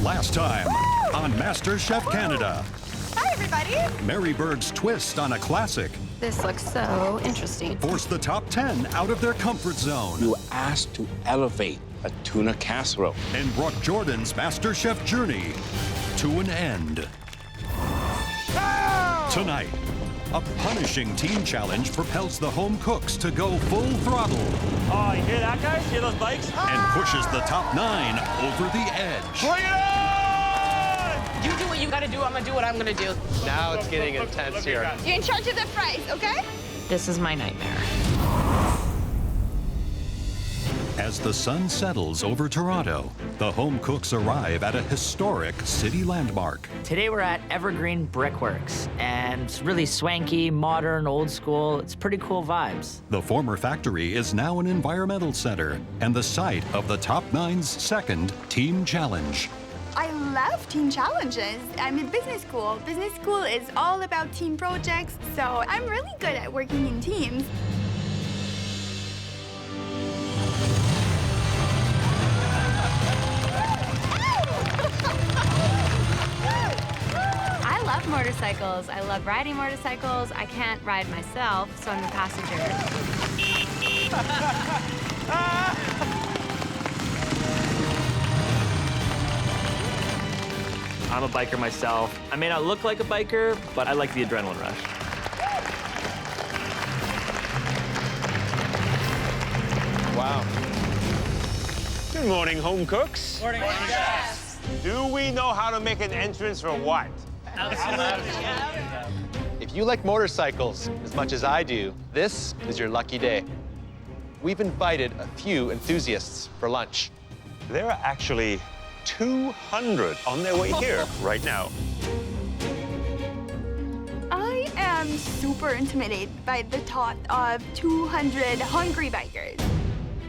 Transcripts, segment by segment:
Last time on MasterChef Canada. Hi, everybody. Mary Berg's twist on a classic This looks so interesting. forced the top 10 out of their comfort zone You were asked to elevate a tuna casserole. and brought Jordan's MasterChef journey to an end. Tonight, a punishing team challenge propels the home cooks to go full throttle Oh, you hear that, guys? Hear those bikes? and pushes the top 9 over the edge. Bring it on! You do what you gotta do, I'm gonna do what I'm gonna do. Now it's getting intense here. You're in charge of the fries, okay? This is my nightmare. As the sun settles over Toronto, the home cooks arrive at a historic city landmark. Today we're at Evergreen Brickworks, and it's really swanky, modern, old school. It's pretty cool vibes. The former factory is now an environmental center and the site of the Top 9's second team challenge. I love team challenges. I'm in business school. Business school is all about team projects, so I'm really good at working in teams. I love motorcycles. I love riding motorcycles. I can't ride myself, so I'm a passenger. I'm a biker myself. I may not look like a biker, but I like the adrenaline rush. Wow. Good morning, home cooks. Morning, Do we know how to make an entrance for what? If you like motorcycles as much as I do, this is your lucky day. We've invited a few enthusiasts for lunch. There are actually 200 on their way here right now. I am super intimidated by the thought of 200 hungry bikers.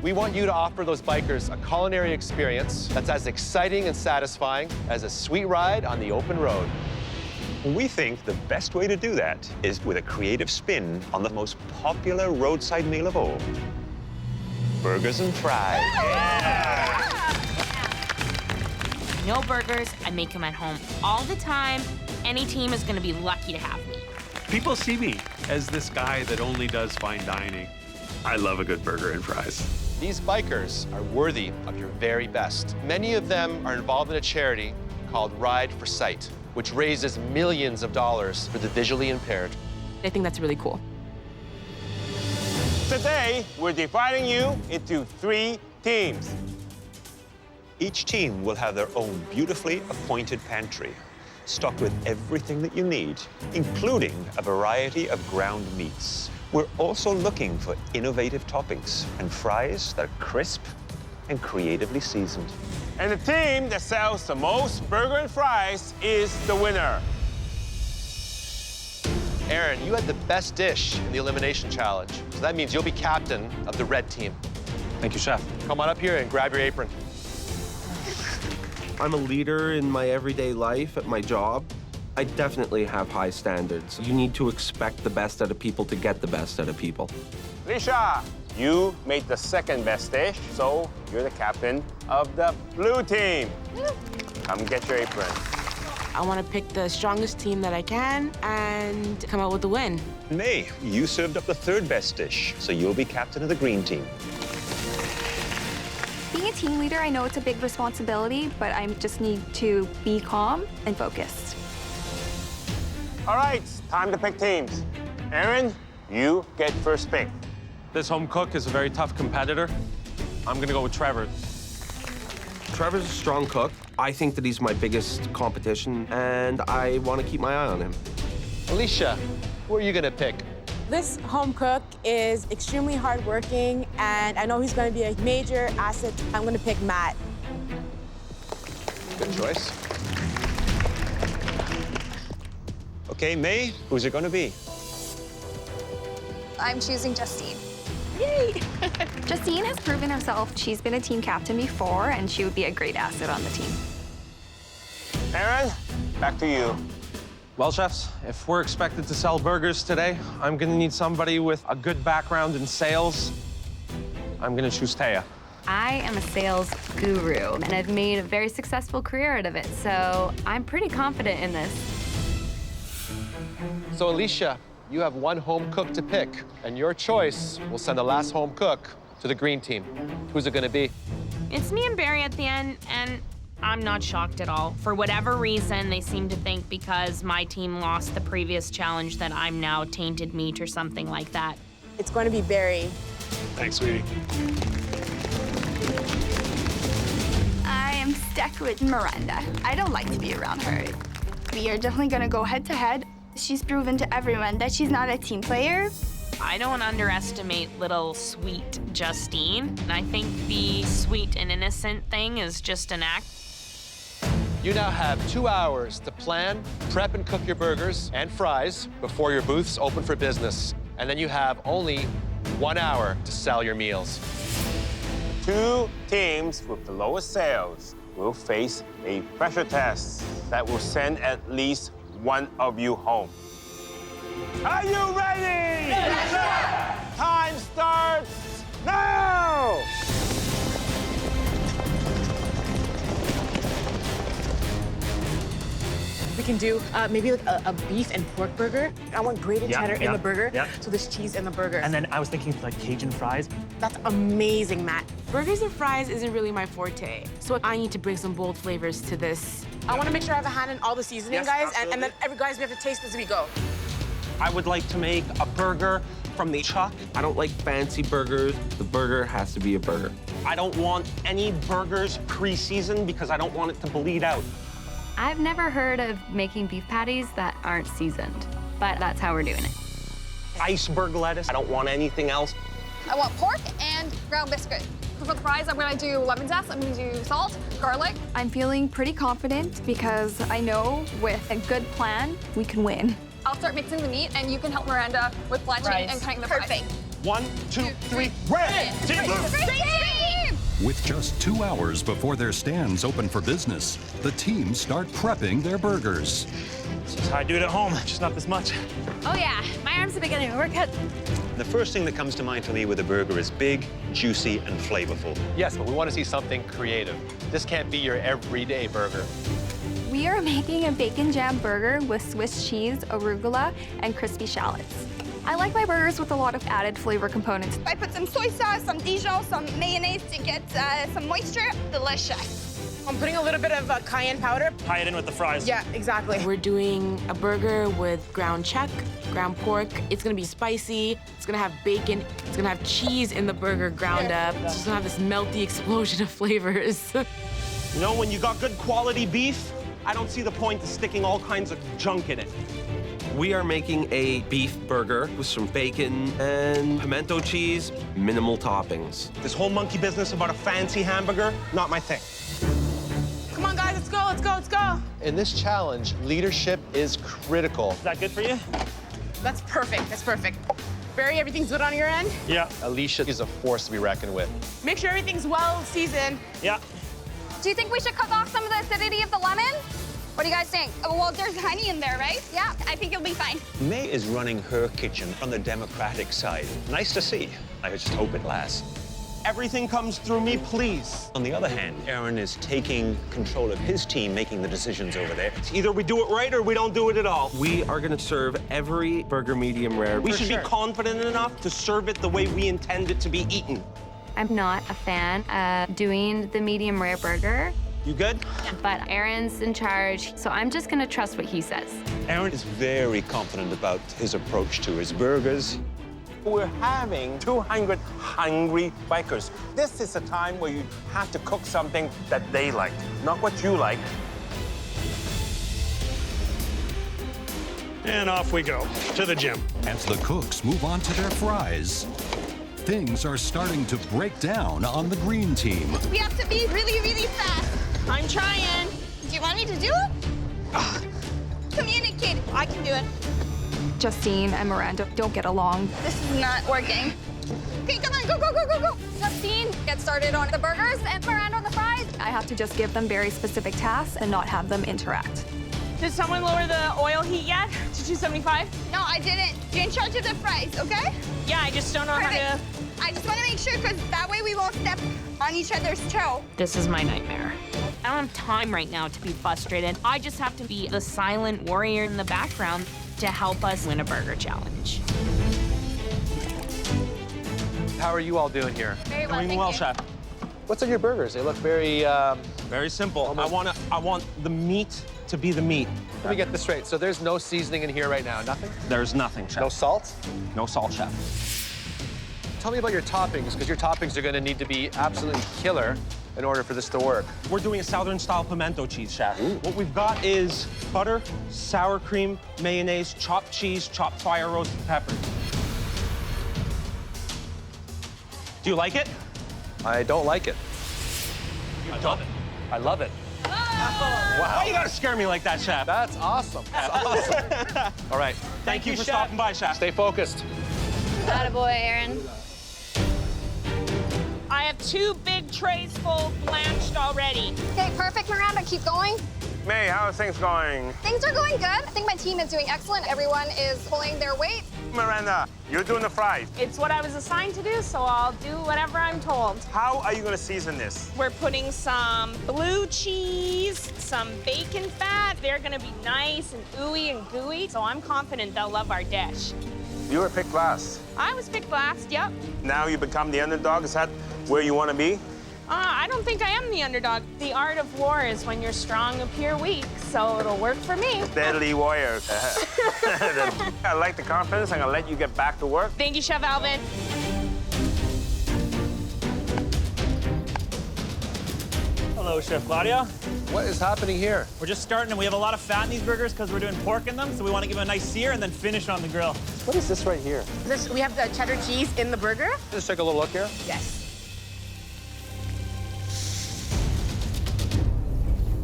We want you to offer those bikers a culinary experience that's as exciting and satisfying as a sweet ride on the open road. We think the best way to do that is with a creative spin on the most popular roadside meal of all, burgers and fries. No burgers, I make them at home all the time. Any team is gonna be lucky to have me. People see me as this guy that only does fine dining. I love a good burger and fries. These bikers are worthy of your very best. Many of them are involved in a charity called Ride for Sight, which raises millions of dollars for the visually impaired. I think that's really cool. Today, we're dividing you into 3 teams. Each team will have their own beautifully appointed pantry, stocked with everything that you need, including a variety of ground meats. We're also looking for innovative toppings and fries that are crisp and creatively seasoned. And the team that sells the most burger and fries is the winner. Aaron, you had the best dish in the Elimination Challenge, so that means you'll be captain of the red team. Thank you, chef. Come on up here and grab your apron. I'm a leader in my everyday life at my job. I definitely have high standards. You need to expect the best out of people to get the best out of people. Alisha, you made the second best dish, so you're the captain of the blue team. Come get your apron. I wanna pick the strongest team that I can and come out with the win. May, you served up the third best dish, so you'll be captain of the green team. Being a team leader, I know it's a big responsibility, but I just need to be calm and focused. All right, time to pick teams. Aaron, you get first pick. This home cook is a very tough competitor. I'm gonna go with Trevor. Trevor's a strong cook. I think that he's my biggest competition, and I want to keep my eye on him. Alisha, who are you gonna pick? This home cook is extremely hardworking, and I know he's going to be a major asset. I'm going to pick Matt. Good choice. Okay, May, who's it gonna be? I'm choosing Justine. Yay! Justine has proven herself. She's been a team captain before, and she would be a great asset on the team. Aaron, back to you. Well, chefs, if we're expected to sell burgers today, I'm gonna need somebody with a good background in sales. I'm gonna choose Thea. I am a sales guru, and I've made a very successful career out of it, so I'm pretty confident in this. So, Alisha, you have one home cook to pick, and your choice will send the last home cook to the green team. Who's it gonna be? It's me and Barrie at the end, and I'm not shocked at all. For whatever reason, they seem to think because my team lost the previous challenge that I'm now tainted meat or something like that. It's going to be Barrie. Thanks, sweetie. I am stuck with Miranda. I don't like to be around her. We are definitely gonna go head-to-head. She's proven to everyone that she's not a team player. I don't underestimate little sweet Justine. I think the sweet and innocent thing is just an act. You now have 2 hours to plan, prep, and cook your burgers and fries before your booths open for business. And then you have only 1 hour to sell your meals. 2 teams with the lowest sales will face a pressure test that will send at least one of you home. Are you ready? Yes, sir! Time starts now! We can do maybe like a beef and pork burger. I want grated cheddar in the burger, so there's cheese in the burger. And then I was thinking like Cajun fries. That's amazing, Matt. Burgers and fries isn't really my forte, so I need to bring some bold flavors to this. I want to make sure I have a hand in all the seasoning, guys, and then guys, we have to taste as we go. I would like to make a burger from the chuck. I don't like fancy burgers. The burger has to be a burger. I don't want any burgers pre-seasoned because I don't want it to bleed out. I've never heard of making beef patties that aren't seasoned, but that's how we're doing it. Iceberg lettuce. I don't want anything else. I want pork and ground biscuit. For the fries, I'm gonna do lemon zest, I'm gonna do salt, garlic. I'm feeling pretty confident because I know with a good plan, we can win. I'll start mixing the meat, and you can help Miranda with blanching and cutting the fries. Perfect. 1, 2, 3, red! Team blue! Great team! With just 2 hours before their stands open for business, the teams start prepping their burgers. This is how I do it at home, just not this much. Oh yeah, my arms are beginning to work out. The first thing that comes to mind for me with a burger is big, juicy, and flavorful. Yes, but we want to see something creative. This can't be your everyday burger. We are making a bacon jam burger with Swiss cheese, arugula, and crispy shallots. I like my burgers with a lot of added flavor components. I put some soy sauce, some Dijon, some mayonnaise to get some moisture. Delicious. I'm putting a little bit of cayenne powder. Tie it in with the fries. Yeah, exactly. We're doing a burger with ground chuck, ground pork. It's gonna be spicy. It's gonna have bacon. It's gonna have cheese in the burger ground up. It's just gonna have this melty explosion of flavors. You know, when you got good quality beef, I don't see the point of sticking all kinds of junk in it. We are making a beef burger with some bacon and pimento cheese, minimal toppings. This whole monkey business about a fancy hamburger, not my thing. Come on, guys, let's go, let's go, let's go. In this challenge, leadership is critical. Is that good for you? That's perfect, that's perfect. Barrie, everything's good on your end? Yeah. Alisha is a force to be reckoned with. Make sure everything's well seasoned. Yeah. Do you think we should cook off some of the acidity of the lemon? What do you guys think? Oh, well, there's honey in there, right? Yeah. I think it'll be fine. May is running her kitchen on the Democratic side. Nice to see. I just hope it lasts. Everything comes through me, please. On the other hand, Aaron is taking control of his team, making the decisions over there. Either we do it right or we don't do it at all. We are gonna serve every burger medium rare. We should be confident enough to serve it the way we intend it to be eaten. I'm not a fan of doing the medium rare burger, You good? but Aaron's in charge, so I'm just gonna trust what he says. Aaron is very confident about his approach to his burgers. We're having 200 hungry bikers. This is a time where you have to cook something that they like, not what you like. And off we go, to the gym. As the cooks move on to their fries, things are starting to break down on the green team. We have to be really, really fast. I'm trying. Do you want me to do it? Communicate. I can do it. Justine and Miranda don't get along. This is not working. Okay, come on, go, go, go, go, go. Justine, get started on the burgers and Miranda on the fries. I have to just give them very specific tasks and not have them interact. Did someone lower the oil heat yet to 275? No, I didn't. You're in charge of the fries, okay? Yeah, I just don't know how to... I just want to make sure, because that way we won't step on each other's toe. This is my nightmare. I don't have time right now to be frustrated. I just have to be the silent warrior in the background to help us win a burger challenge. How are you all doing here? Very well, thank you. Chef. What's in your burgers? They look very, Very simple. I want the meat to be the meat. Let me get this straight. So there's no seasoning in here right now, nothing? There's nothing, Chef. No salt? No salt, Chef. Tell me about your toppings, because your toppings are going to need to be absolutely killer in order for this to work. We're doing a Southern-style pimento cheese, Chef. What we've got is butter, sour cream, mayonnaise, chopped cheese, chopped fire roasted peppers. Do you like it? I don't like it. I love it. I love it. Wow. Why you gotta scare me like that, Chef? That's awesome. That's awesome. All right. Thank you for stopping by, Chef. Stay focused. Attaboy, Aaron. I have 2 big trays full blanched already. Okay, perfect, Miranda. Keep going. May, how are things going? Things are going good. I think my team is doing excellent. Everyone is pulling their weight. Miranda, you're doing the fries. It's what I was assigned to do, so I'll do whatever I'm told. How are you gonna season this? We're putting some blue cheese, some bacon fat. They're gonna be nice and ooey and gooey, so I'm confident they'll love our dish. You were picked last. I was picked last, yep. Now you become the underdog. Is that where you want to be? I don't think I am the underdog. The art of war is when you're strong appear weak, so it'll work for me. Deadly warrior. I like the confidence. I'm gonna let you get back to work. Thank you, Chef Alvin. Hello, Chef Claudia. What is happening here? We're just starting, and we have a lot of fat in these burgers because we're doing pork in them, so we want to give them a nice sear and then finish on the grill. What is this right here? We have the cheddar cheese in the burger. Just take a little look here. Yes.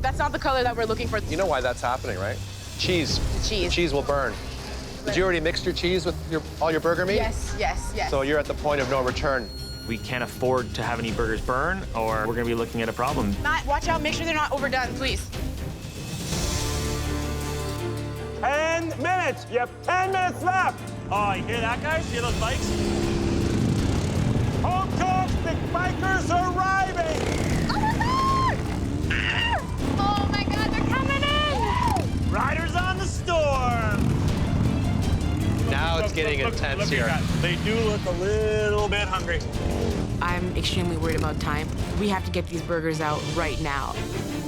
That's not the color that we're looking for. You know why that's happening, right? Cheese. The cheese. The cheese will burn. Did you already mix your cheese with all your burger meat? Yes, yes, yes. So you're at the point of no return. We can't afford to have any burgers burn, or we're going to be looking at a problem. Watch out, make sure they're not overdone, please. 10 minutes. You have 10 minutes left. Oh, you hear that, guys? You hear those bikes? Home cooks, the bikers are arriving. Oh my God, they're coming in! Riders on the storm. Now it's getting intense here. They do look a little bit hungry. I'm extremely worried about time. We have to get these burgers out right now.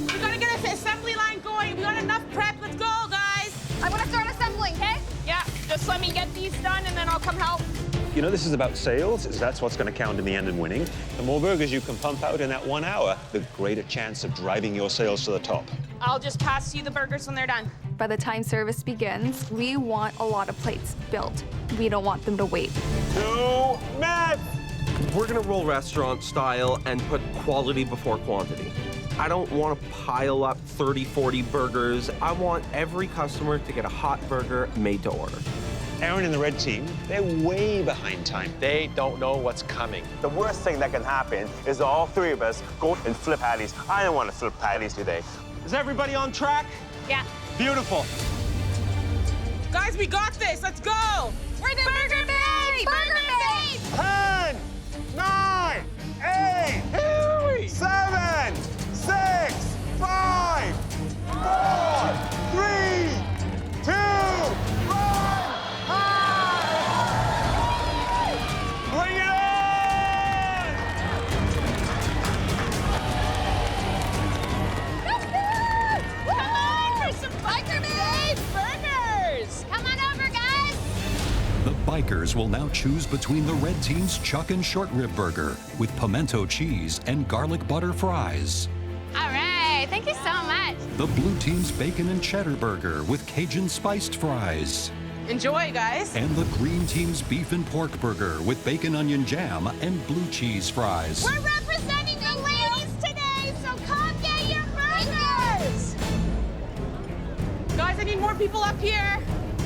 We gotta get an assembly line going. We got enough prep. Let's go, guys. I want to start assembling, okay? Yeah, just let me get these done, and then I'll come help. You know, this is about sales. That's what's going to count in the end in winning. The more burgers you can pump out in that 1 hour, the greater chance of driving your sales to the top. I'll just pass you the burgers when they're done. By the time service begins, we want a lot of plates built. We don't want them to wait. 2 minutes. We're gonna roll restaurant style and put quality before quantity. I don't want to pile up 30, 40 burgers. I want every customer to get a hot burger made to order. Aaron and the red team, they're way behind time. They don't know what's coming. The worst thing that can happen is all 3 of us go and flip patties. I don't want to flip patties today. Is everybody on track? Yeah. Beautiful. Guys, we got this. Let's go. We're the Burger Babe! Burger Babe! 10, 9, 8, 7, 6, 5, 4, 3, 2, 1. Bring it on! Come on for some Burger Babe burgers! Come on over, guys! The bikers will now choose between the red team's chuck and short rib burger with pimento cheese and garlic butter fries. All right, thank you so much. The blue team's bacon and cheddar burger with Cajun spiced fries. Enjoy, guys. And the green team's beef and pork burger with bacon onion jam and blue cheese fries. We're representing the ladies today, so come get your burgers! Guys, I need more people up here.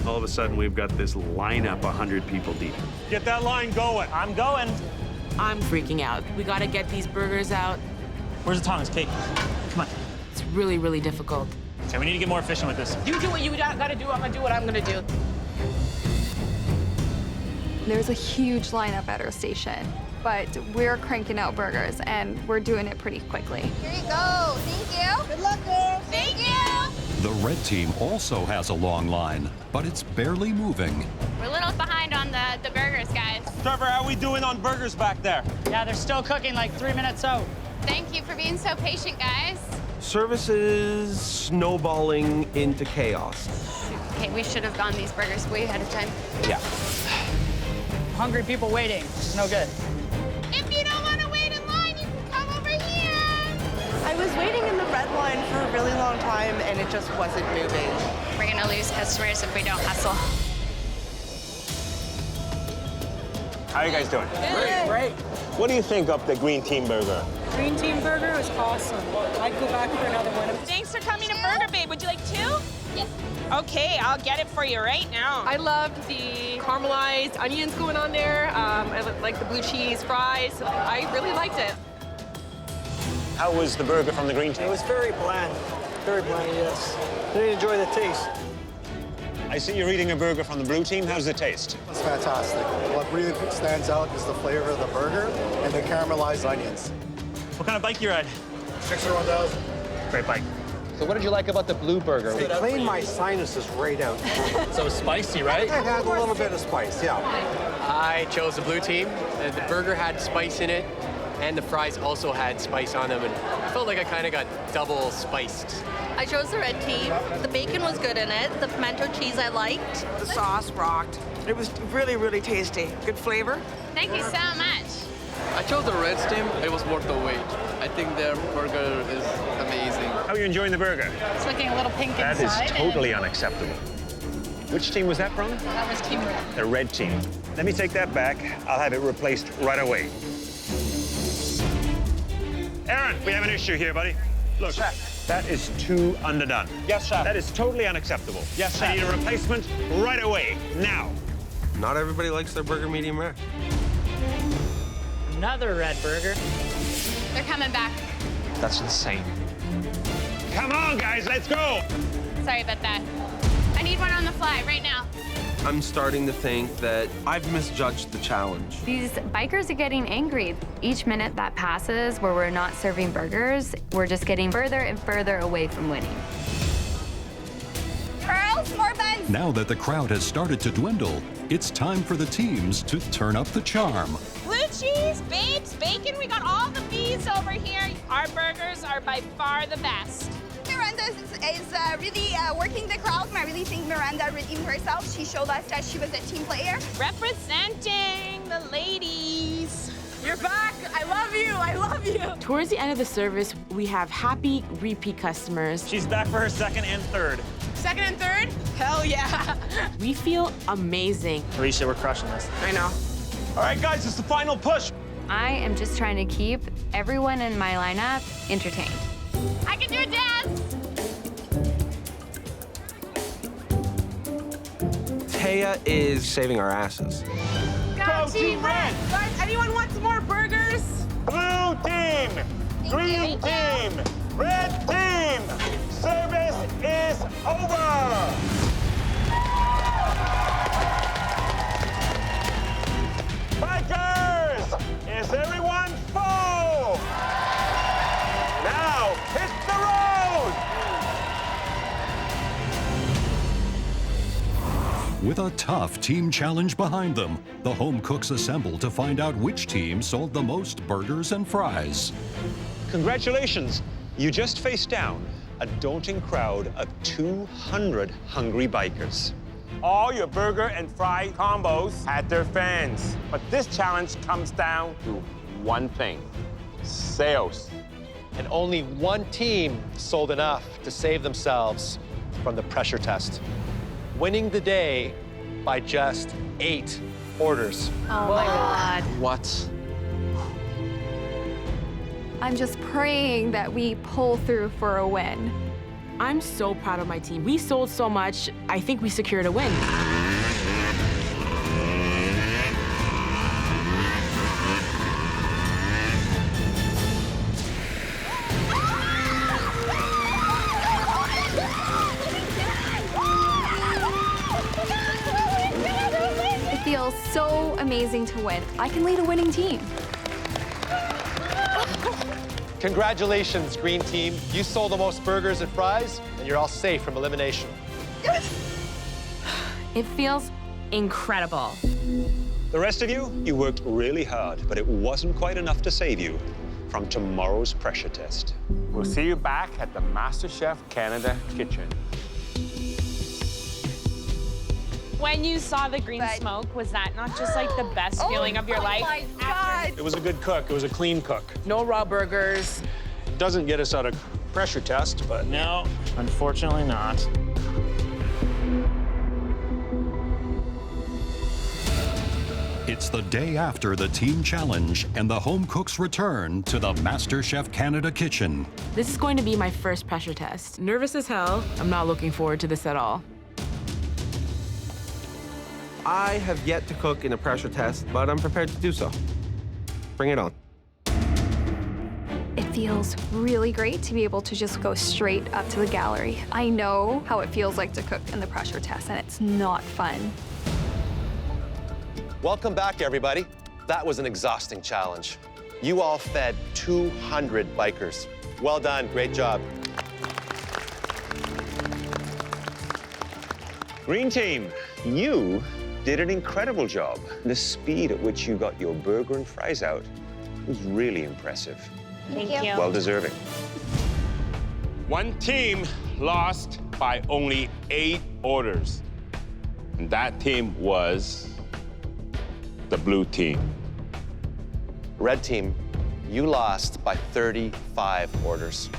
All of a sudden, we've got this lineup 100 people deep. Get that line going. I'm going. I'm freaking out. We gotta get these burgers out. Where's the tongs, Kate? Come on. It's really, really difficult. So we need to get more efficient with this. You do what you gotta do, I'm gonna do what I'm gonna do. There's a huge lineup at our station, but we're cranking out burgers and we're doing it pretty quickly. Here you go. Thank you. Good luck, girls. Thank you. The red team also has a long line, but it's barely moving. We're a little behind on the burgers, guys. Trevor, how are we doing on burgers back there? Yeah, they're still cooking like 3 minutes out. Thank you for being so patient, guys. Service is snowballing into chaos. Okay, we should have gotten these burgers way ahead of time. Yeah. Hungry people waiting. It's no good. If you don't want to wait in line, you can come over here. I was waiting in the red line for a really long time, and it just wasn't moving. We're gonna lose customers if we don't hustle. How are you guys doing? Great. What do you think of the green team burger? Green team burger is awesome. I'd go back for another one. Thanks for coming to Burger Babe. Would you like 2? Yes. Okay, I'll get it for you right now. I loved the caramelized onions going on there. I like the blue cheese fries. I really liked it. How was the burger from the green team? It was very bland. Very bland, yes. Didn't enjoy the taste. I see you're eating a burger from the blue team. How's the taste? It's fantastic. What really stands out is the flavor of the burger and the caramelized onions. What kind of bike you ride? 1000. Great bike. So what did you like about the blue burger? It cleaned my sinuses right out. So spicy, right? It had a little bit of spice, yeah. I chose the blue team. The burger had spice in it, and the fries also had spice on them, and I felt like I kind of got double spiced. I chose the red team. The bacon was good in it. The pimento cheese I liked. The sauce rocked. It was really, really tasty. Good flavor. Thank you so much. I chose the red team. It was worth the wait. I think their burger is amazing. How are you enjoying the burger? It's looking a little pink That inside. is totally unacceptable. Which team was that from? That was team red. The red team. Let me take that back. I'll have it replaced right away. Aaron, we have an issue here, buddy. Look, Chef. that is too underdone. Yes, chef. That is totally unacceptable. Yes, I chef. need a replacement right away, now. Not everybody likes their burger medium rare. Another red burger. They're coming back. That's insane. Come on, guys, let's go. Sorry about that. I need one on the fly right now. I'm starting to think that I've misjudged the challenge. These bikers are getting angry. Each minute that passes where we're not serving burgers, we're just getting further and further away from winning. Girls, more buns. Now that the crowd has started to dwindle, it's time for the teams to turn up the charm. Blue cheese, babes, bacon. We got all the bees over here. Our burgers are by far the best. Miranda is really working the crowd. I really think Miranda redeemed herself. She showed us that she was a team player. Representing the ladies. You're back. I love you. I love you. Towards the end of the service, we have happy repeat customers. She's back for her second and third. Second and third? Hell yeah. We feel amazing. Alisha, we're crushing this. I know. All right, guys, it's the final push. I am just trying to keep everyone in my lineup entertained. I can do a dance. Thea is saving our asses. Go Team Red! Guys, anyone want some more burgers? Blue team, green team, red team, service is over. Bikers, is everyone full? Now, hit the road! With a tough team challenge behind them, the home cooks assemble to find out which team sold the most burgers and fries. Congratulations, you just faced down a daunting crowd of 200 hungry bikers. All your burger and fry combos had their fans. But this challenge comes down to one thing: sales. And only one team sold enough to save themselves from the pressure test, winning the day by just 8 orders. Oh my God. What? I'm just praying that we pull through for a win. I'm so proud of my team. We sold so much, I think we secured a win. feels so amazing to win. I can lead a winning team. Congratulations, green team. You sold the most burgers and fries, and you're all safe from elimination. It feels incredible. The rest of you, you worked really hard, but it wasn't quite enough to save you from tomorrow's pressure test. We'll see you back at the MasterChef Canada kitchen. When you saw the green smoke, was that not just like the best feeling of your life? Oh my God. It was a good cook. It was a clean cook. No raw burgers. Doesn't get us out of pressure test, but No, unfortunately not. It's the day after the team challenge, and the home cooks return to the MasterChef Canada kitchen. This is going to be my first pressure test. Nervous as hell. I'm not looking forward to this at all. I have yet to cook in a pressure test, but I'm prepared to do so. Bring it on. It feels really great to be able to just go straight up to the gallery. I know how it feels like to cook in the pressure test, and it's not fun. Welcome back, everybody. That was an exhausting challenge. You all fed 200 bikers. Well done, great job. Green team, you did an incredible job. The speed at which you got your burger and fries out was really impressive. Thank you. Well deserving. One team lost by only 8 orders. And that team was the blue team. Red team, you lost by 35 orders.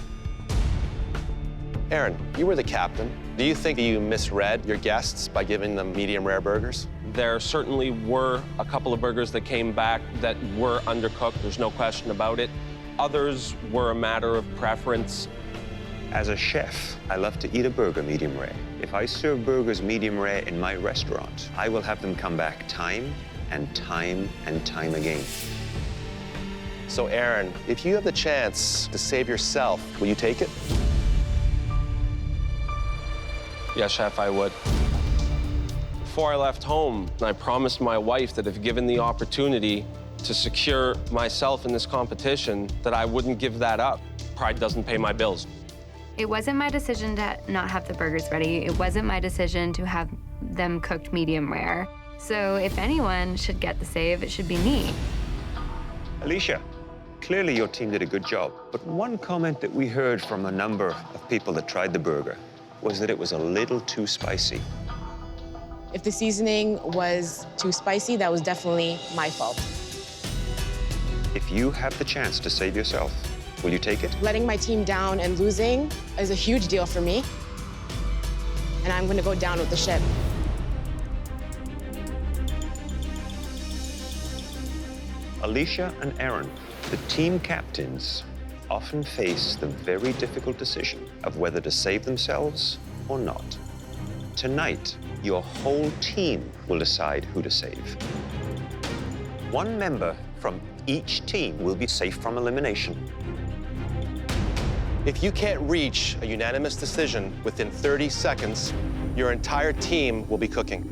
Aaron, you were the captain. Do you think you misread your guests by giving them medium rare burgers? there certainly were a couple of burgers that came back that were undercooked. There's no question about it. Others were a matter of preference. As a chef, I love to eat a burger medium rare. If I serve burgers medium rare in my restaurant, I will have them come back time and time and time again. So, Aaron, if you have the chance to save yourself, will you take it? Yes, Chef, I would. Before I left home, I promised my wife that if given the opportunity to secure myself in this competition, that I wouldn't give that up. Pride doesn't pay my bills. It wasn't my decision to not have the burgers ready. It wasn't my decision to have them cooked medium rare. So if anyone should get the save, it should be me. Alisha, clearly your team did a good job, but one comment that we heard from a number of people that tried the burger was that it was a little too spicy. If the seasoning was too spicy, that was definitely my fault. If you have the chance to save yourself, will you take it? Letting my team down and losing is a huge deal for me, and I'm gonna go down with the ship. Alisha and Aaron, the team captains, often face the very difficult decision of whether to save themselves or not. Tonight, your whole team will decide who to save. One member from each team will be safe from elimination. If you can't reach a unanimous decision within 30 seconds, your entire team will be cooking.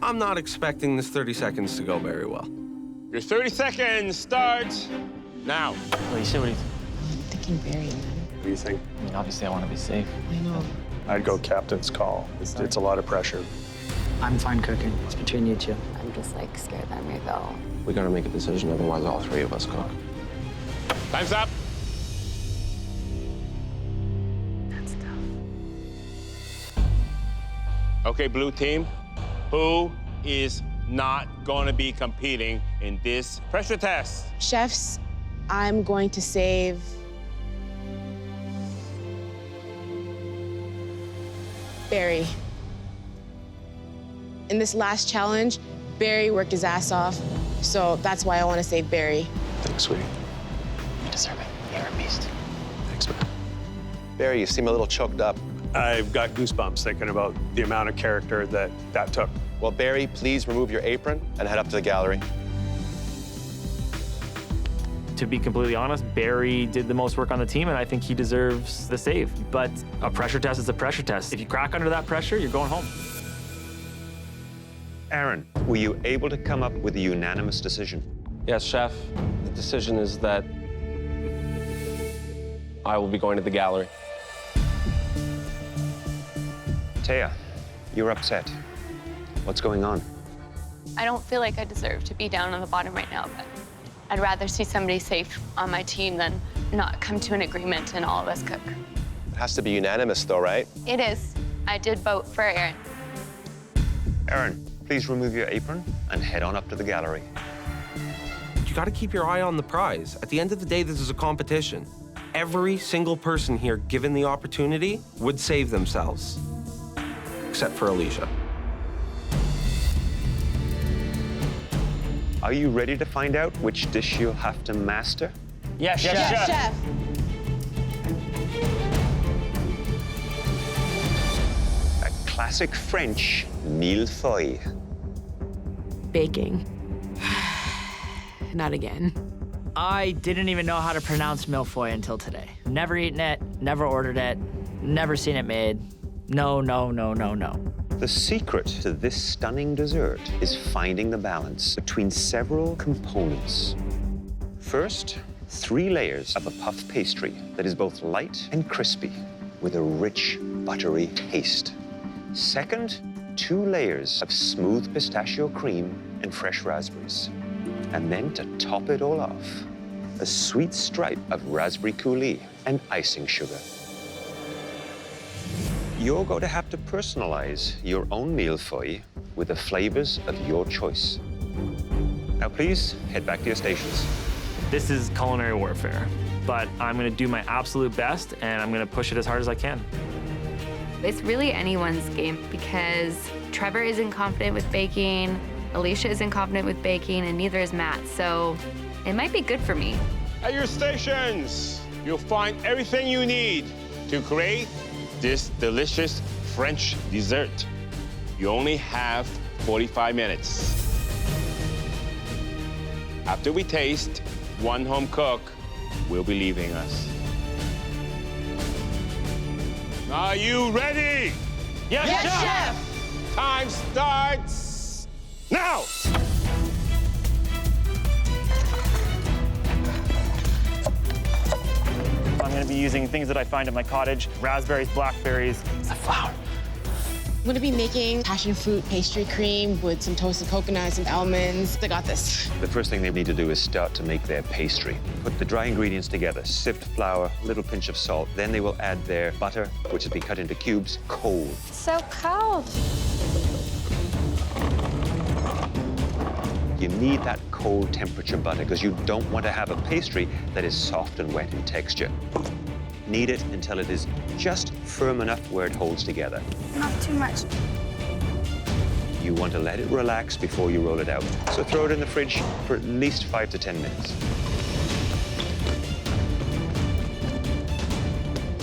I'm not expecting this 30 seconds to go very well. Your 30 seconds start now. Alisha, what do you think? I'm thinking Barrie, man. What do you think? I mean, obviously, I want to be safe. I know. I'd go captain's call. It's a lot of pressure. I'm fine cooking. It's between you two. I'm just like scared that I may go. We gotta make a decision, otherwise all three of us cook. Time's up. That's tough. Okay, blue team, who is not going to be competing in this pressure test? Chefs, I'm going to save Barrie. In this last challenge, Barrie worked his ass off, so that's why I want to save Barrie. Thanks, sweetie. You deserve it. You're a beast. Thanks, man. Barrie, you seem a little choked up. I've got goosebumps thinking about the amount of character that took. Well, Barrie, please remove your apron and head up to the gallery. To be completely honest, Barrie did the most work on the team, and I think he deserves the save. But a pressure test is a pressure test. If you crack under that pressure, you're going home. Aaron, were you able to come up with a unanimous decision? Yes, Chef. The decision is that I will be going to the gallery. Thea, you're upset. What's going on? I don't feel like I deserve to be down on the bottom right now, but I'd rather see somebody safe on my team than not come to an agreement and all of us cook. It has to be unanimous, though, right? It is. I did vote for Aaron. Aaron, please remove your apron and head on up to the gallery. You gotta keep your eye on the prize. At the end of the day, this is a competition. Every single person here, given the opportunity, would save themselves. Except for Alisha. Are you ready to find out which dish you'll have to master? Yes, Chef. Yes, Chef. A classic French mille-feuille. Baking. Not again. I didn't even know how to pronounce mille-feuille until today. Never eaten it, never ordered it, never seen it made. No, no, no, no, no. The secret to this stunning dessert is finding the balance between several components. First, 3 layers of a puff pastry that is both light and crispy with a rich, buttery taste. Second, 2 layers of smooth pistachio cream and fresh raspberries. And then to top it all off, a sweet stripe of raspberry coulis and icing sugar. You're going to have to personalize your own mille-feuille with the flavors of your choice. Now, please head back to your stations. This is culinary warfare, but I'm gonna do my absolute best and I'm gonna push it as hard as I can. It's really anyone's game because Trevor isn't confident with baking, Alisha isn't confident with baking, and neither is Matt, so it might be good for me. At your stations, you'll find everything you need to create this delicious French dessert. You only have 45 minutes. After we taste, one home cook will be leaving us. Are you ready? Yes, Chef! Time starts now! I'm gonna be using things that I find in my cottage, raspberries, blackberries, the flour. I'm gonna be making passion fruit pastry cream with some toasted coconuts and almonds. I got this. The first thing they need to do is start to make their pastry. Put the dry ingredients together, sift flour, a little pinch of salt. Then they will add their butter, which has been cut into cubes, cold. So cold. You need that cold temperature butter because you don't want to have a pastry that is soft and wet in texture. Knead it until it is just firm enough where it holds together. Not too much. You want to let it relax before you roll it out. So throw it in the fridge for at least 5 to 10 minutes.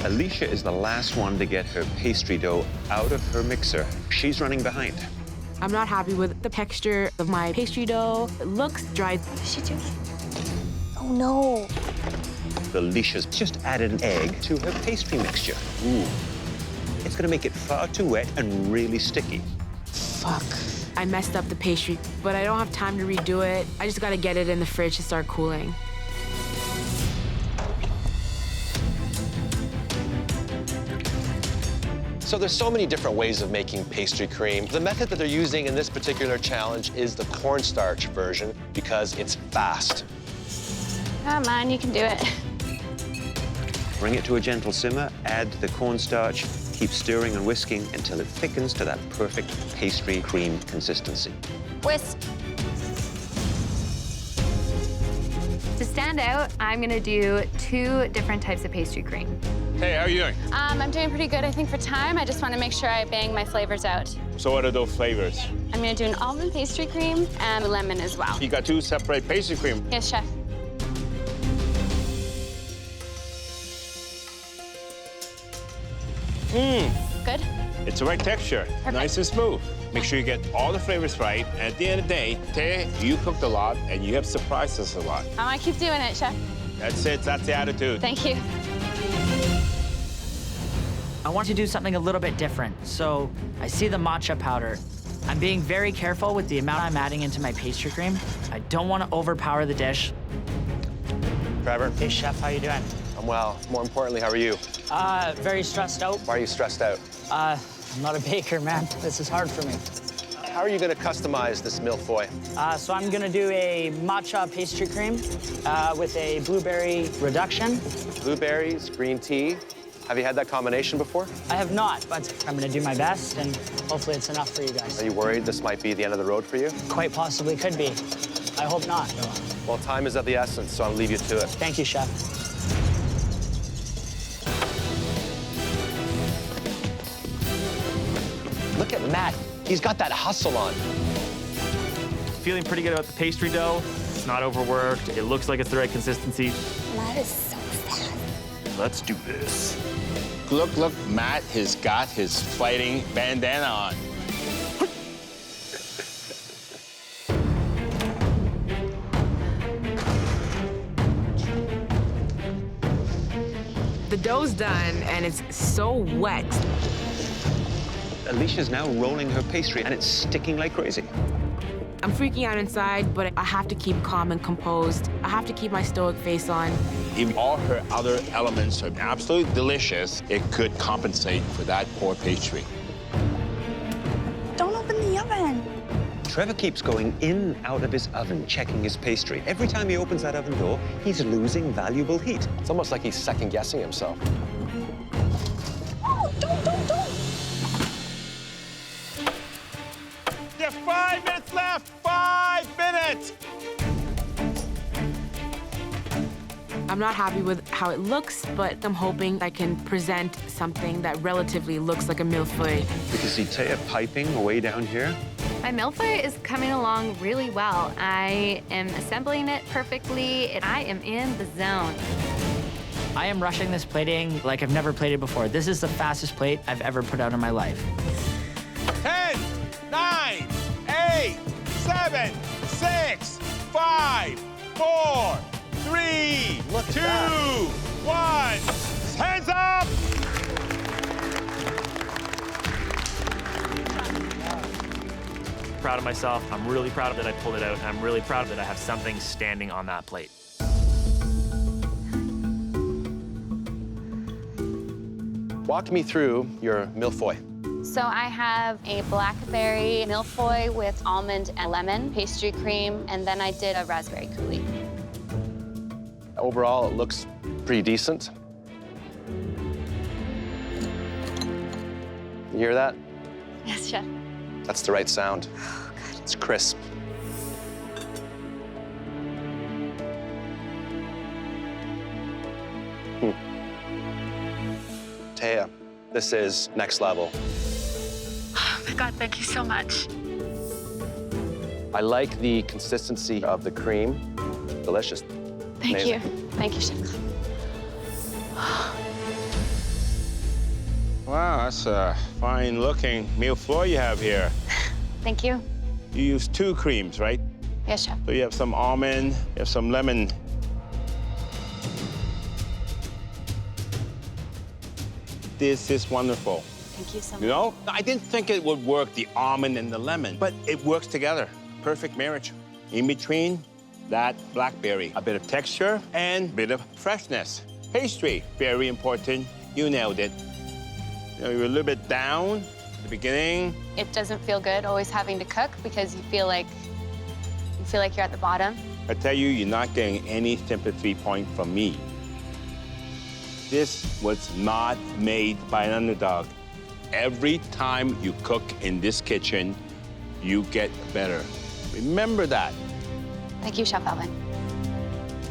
Alisha is the last one to get her pastry dough out of her mixer. She's running behind. I'm not happy with the texture of my pastry dough. It looks dry. What is she doing? Oh no. Alisha's just added an egg to her pastry mixture. Ooh. It's gonna make it far too wet and really sticky. Fuck. I messed up the pastry, but I don't have time to redo it. I just gotta get it in the fridge to start cooling. So there's so many different ways of making pastry cream. The method that they're using in this particular challenge is the cornstarch version because it's fast. Come on, you can do it. Bring it to a gentle simmer, add the cornstarch, keep stirring and whisking until it thickens to that perfect pastry cream consistency. Whisk. To stand out, I'm gonna do 2 different types of pastry cream. Hey, how are you doing? I'm doing pretty good, I think, for time. I just want to make sure I bang my flavors out. So what are those flavors? I'm going to do an almond pastry cream and a lemon as well. You got 2 separate pastry cream. Yes, chef. Good? It's the right texture. Perfect. Nice and smooth. Make sure you get all the flavors right. And at the end of the day, Thea, you cooked a lot and you have surprised us a lot. I'm going to keep doing it, chef. That's it. That's the attitude. Thank you. I want to do something a little bit different. So I see the matcha powder. I'm being very careful with the amount I'm adding into my pastry cream. I don't want to overpower the dish. Trevor. Hey, Chef, how you doing? I'm well. More importantly, how are you? Very stressed out. Why are you stressed out? I'm not a baker, man. This is hard for me. How are you going to customize this mille-feuille? So I'm gonna do a matcha pastry cream with a blueberry reduction. Blueberries, green tea. Have you had that combination before? I have not, but I'm gonna do my best, and hopefully it's enough for you guys. Are you worried this might be the end of the road for you? Quite possibly could be. I hope not, though. Well, time is of the essence, so I'll leave you to it. Thank you, Chef. Look at Matt. He's got that hustle on. Feeling pretty good about the pastry dough. It's not overworked. It looks like it's the right consistency. That is so fast. Let's do this. Look, Matt has got his fighting bandana on. The dough's done, and it's so wet. Alisha's now rolling her pastry, and it's sticking like crazy. I'm freaking out inside, but I have to keep calm and composed. I have to keep my stoic face on. If all her other elements are absolutely delicious, it could compensate for that poor pastry. Don't open the oven. Trevor keeps going in and out of his oven, checking his pastry. Every time he opens that oven door, he's losing valuable heat. It's almost like he's second-guessing himself. Oh, don't. You have 5 minutes left. 5 minutes. I'm not happy with how it looks, but I'm hoping I can present something that relatively looks like a mille-feuille. You can see Thea piping way down here. My mille-feuille is coming along really well. I am assembling it perfectly, and I am in the zone. I am rushing this plating like I've never plated before. This is the fastest plate I've ever put out in my life. 10, 9, 8, 7, 6, 5, 4, 3, 2, 1. Hands up! Proud of myself. I'm really proud that I pulled it out, and I'm really proud that I have something standing on that plate. Walk me through your mille-feuille. So I have a blackberry mille-feuille with almond and lemon pastry cream, and then I did a raspberry coulis. Overall, it looks pretty decent. You hear that? Yes, Chef. That's the right sound. It's crisp. Thea, this is next level. Oh my God, thank you so much. I like the consistency of the cream. Delicious. Thank Amazing. you. Thank you, Chef. Wow, that's a fine-looking mille-feuille you have here. Thank you. You use 2 creams, right? Yes, Chef. So you have some almond, you have some lemon. This is wonderful. Thank you so much. You know, I didn't think it would work, the almond and the lemon, but it works together. Perfect marriage. In between, that blackberry, a bit of texture and a bit of freshness. Pastry, very important. You nailed it. You know, you're a little bit down at the beginning. It doesn't feel good always having to cook because you feel like you're at the bottom. I tell you, you're not getting any sympathy point from me. This was not made by an underdog. Every time you cook in this kitchen, you get better. Remember that. Thank you, Chef Alvin.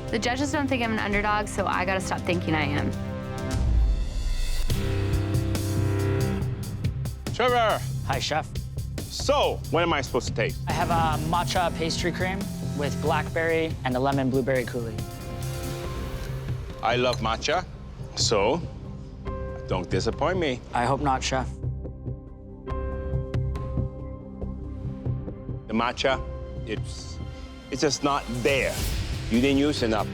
The judges don't think I'm an underdog, so I gotta stop thinking I am. Trevor. Hi, Chef. So, what am I supposed to taste? I have a matcha pastry cream with blackberry and a lemon blueberry coulis. I love matcha, so don't disappoint me. I hope not, Chef. The matcha, it's just not there. You didn't use enough.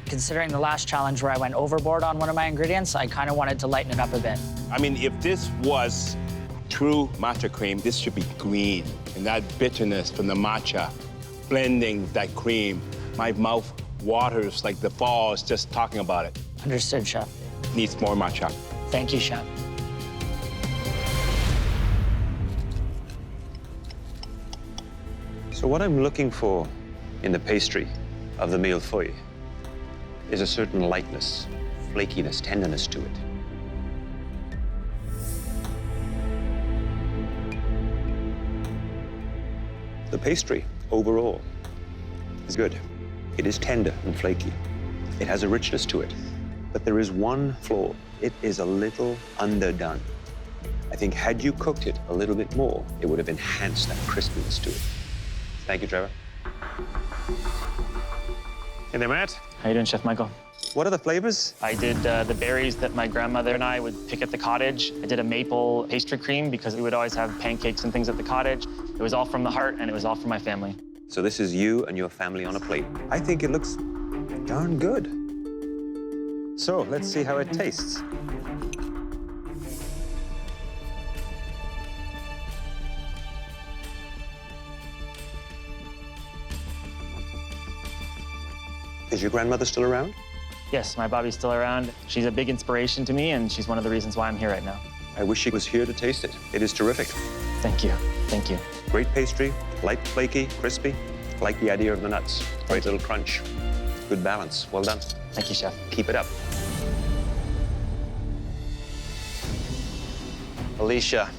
Considering the last challenge where I went overboard on one of my ingredients, I kind of wanted to lighten it up a bit. I mean, if this was true matcha cream, this should be green. And that bitterness from the matcha, blending that cream. My mouth waters like the falls just talking about it. Understood, Chef. Needs more matcha. Thank you, Chef. So what I'm looking for in the pastry of the mille-feuille is a certain lightness, flakiness, tenderness to it. The pastry, overall, is good. It is tender and flaky. It has a richness to it. But there is one flaw. It is a little underdone. I think had you cooked it a little bit more, it would have enhanced that crispiness to it. Thank you, Trevor. Hey there, Matt. How you doing, Chef Michael? What are the flavors? I did the berries that my grandmother and I would pick at the cottage. I did a maple pastry cream because we would always have pancakes and things at the cottage. It was all from the heart, and it was all from my family. So this is you and your family on a plate. I think it looks darn good. So let's see how it tastes. Is your grandmother still around? Yes, my Bobbie's still around. She's a big inspiration to me, and she's one of the reasons why I'm here right now. I wish she was here to taste it. It is terrific. Thank you. Thank you. Great pastry, light, flaky, crispy. I like the idea of the nuts. Great little crunch. Good balance. Well done. Thank you, Chef. Keep it up. Alisha.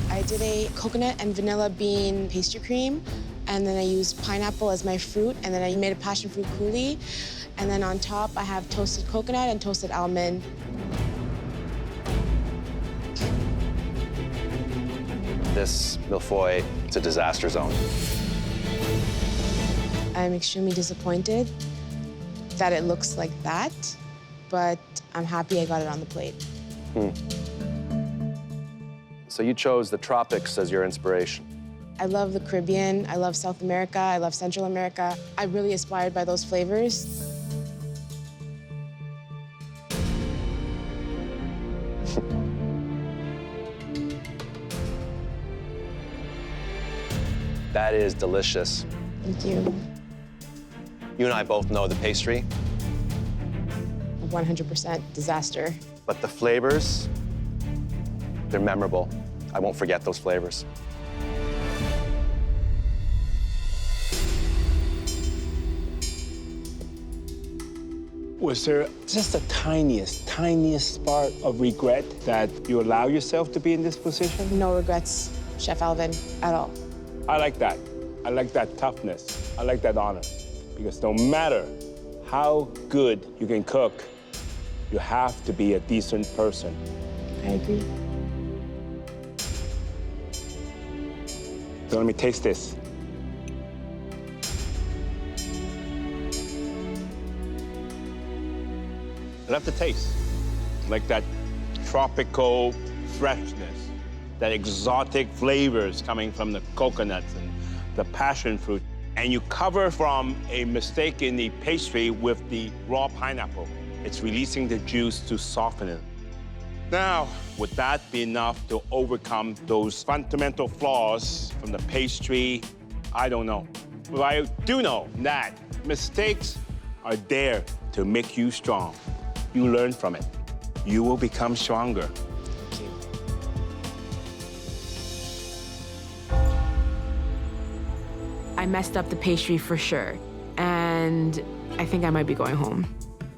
I did a coconut and vanilla bean pastry cream, and then I used pineapple as my fruit, and then I made a passion fruit coulis. And then on top, I have toasted coconut and toasted almond. This mille-feuille, it's a disaster zone. I'm extremely disappointed that it looks like that, but I'm happy I got it on the plate. So you chose the tropics as your inspiration. I love the Caribbean, I love South America, I love Central America. I'm really inspired by those flavors. That is delicious. Thank you. You and I both know the pastry. 100% disaster. But the flavors, they're memorable. I won't forget those flavors. Was there just the tiniest spark of regret that you allow yourself to be in this position? No regrets, Chef Alvin, at all. I like that. I like that toughness. I like that honor. Because no matter how good you can cook, you have to be a decent person. I agree. So let me taste this. I love the taste. Like that tropical freshness, that exotic flavors coming from the coconuts and the passion fruit. And you cover from a mistake in the pastry with the raw pineapple. It's releasing the juice to soften it. Now, would that be enough to overcome those fundamental flaws from the pastry? I don't know. But I do know that mistakes are there to make you strong. You learn from it. You will become stronger. Thank you. I messed up the pastry for sure, and I think I might be going home.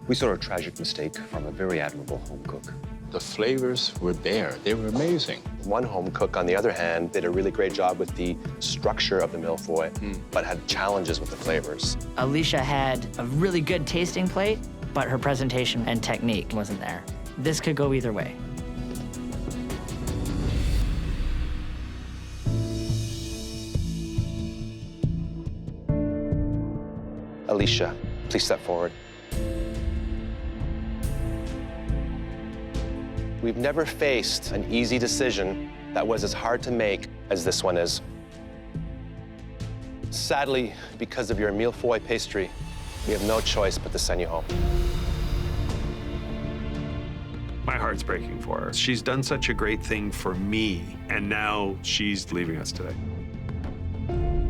We saw a tragic mistake from a very admirable home cook. The flavors were there. They were amazing. One home cook, on the other hand, did a really great job with the structure of the mille-feuille, but had challenges with the flavors. Alisha had a really good tasting plate, but her presentation and technique wasn't there. This could go either way. Alisha, please step forward. We've never faced an easy decision that was as hard to make as this one is. Sadly, because of your mille-feuille pastry, we have no choice but to send you home. My heart's breaking for her. She's done such a great thing for me, and now she's leaving us today.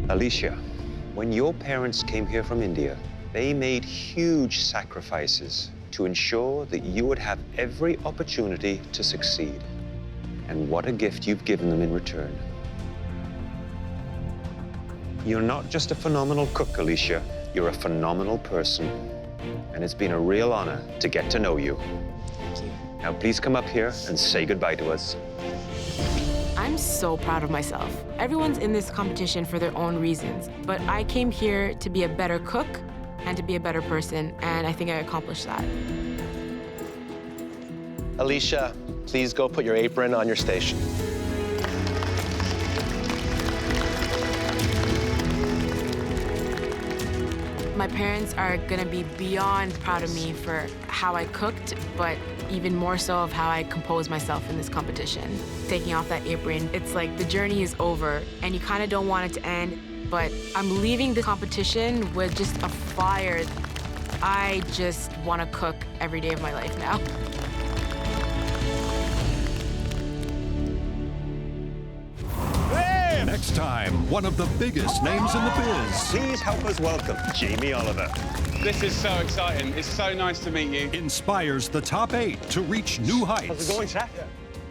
Alisha, when your parents came here from India, they made huge sacrifices to ensure that you would have every opportunity to succeed. And what a gift you've given them in return. You're not just a phenomenal cook, Alisha. You're a phenomenal person. And it's been a real honor to get to know you. Thank you. Now, please come up here and say goodbye to us. I'm so proud of myself. Everyone's in this competition for their own reasons, but I came here to be a better cook and to be a better person, and I think I accomplished that. Alisha, please go put your apron on your station. My parents are gonna be beyond proud of me for how I cooked, but even more so of how I composed myself in this competition. Taking off that apron, it's like the journey is over and you kind of don't want it to end, but I'm leaving the competition with just a fire. I just want to cook every day of my life now. Next time, one of the biggest names in the biz. Please help us welcome Jamie Oliver. This is so exciting. It's so nice to meet you. Inspires the top 8 to reach new heights. How's it going, Chef?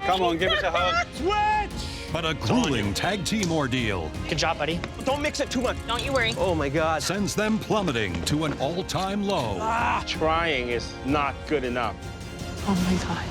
Come on, give us a hug. Switch! But a grueling tag team ordeal. Good job, buddy. Don't mix it too much. Don't you worry. Oh, my God. Sends them plummeting to an all-time low. Trying is not good enough. Oh my God.